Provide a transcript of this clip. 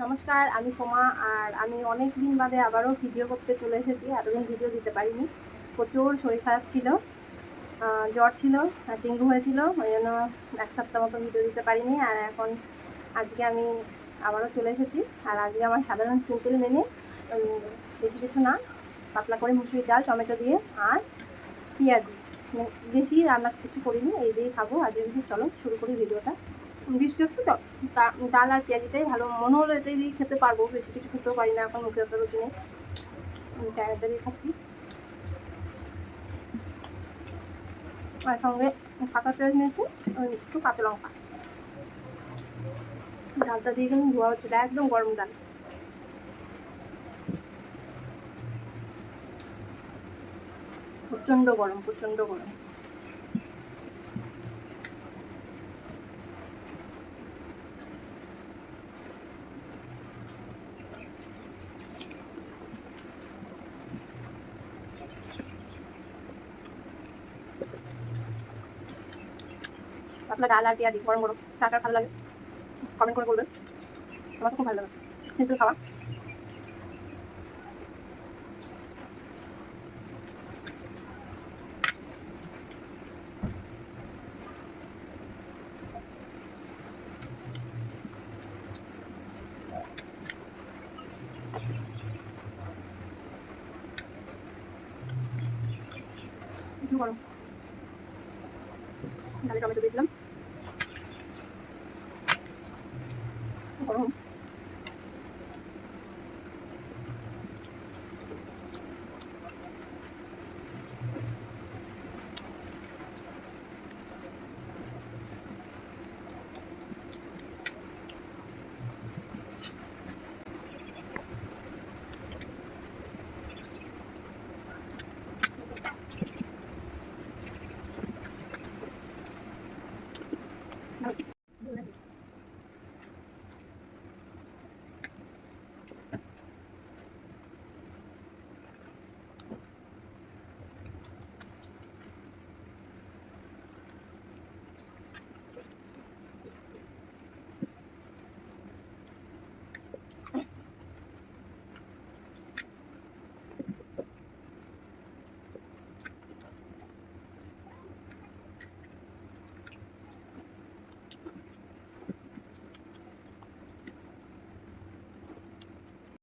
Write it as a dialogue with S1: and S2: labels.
S1: নমস্কার, আমি সোমা। আর আমি অনেক দিন বাদে আবারও ভিডিও করতে চলে এসেছি। এতদিন ভিডিও দিতে পারিনি, প্রচুর শরীর খারাপ ছিল, জ্বর ছিল, ডেঙ্গু হয়েছিল, ওই জন্য এক সপ্তাহ মতো ভিডিও দিতে পারিনি। আর এখন আজকে আমি আবারও চলে এসেছি। আর আজকে আমার সাধারণ সিম্পল মেনু, বেশি কিছু না, পাতলা করে মুসুরির ডাল টমেটো দিয়ে আর পেঁয়াজি, বেশি রান্না কিছু করিনি, এই দিয়েই খাবো আজকে। চলো শুরু করি ভিডিওটা। বৃষ্টি হচ্ছে তো, ডাল আর পেঁয়াজিটাই ভালো মনে হলো, এটাই দিয়ে খেতে পারবো, বেশি কিছু খেতেও পারি না এখন, মুখে অত রুচি নেই, ট্যাংরা দিয়ে খাচ্ছি। আর সঙ্গে কাঁচা পেঁয়াজ নিয়েছি, একটু কাঁচা লঙ্কা। ডালটা দিয়ে কিন্তু ধোয়া হচ্ছে, একদম গরম ডাল, প্রচণ্ড গরম, প্রচণ্ড গরম। পাতলা ডাল আর পেঁয়াজি গরম গরম, চাটা ভালো লাগে, কমেন্ট করে বলবেন। আমার তো খুব ভালো লাগে সিম্পল খাওয়া। একটু গরম, ডালে টমেটো দিয়েছিলাম, গরম।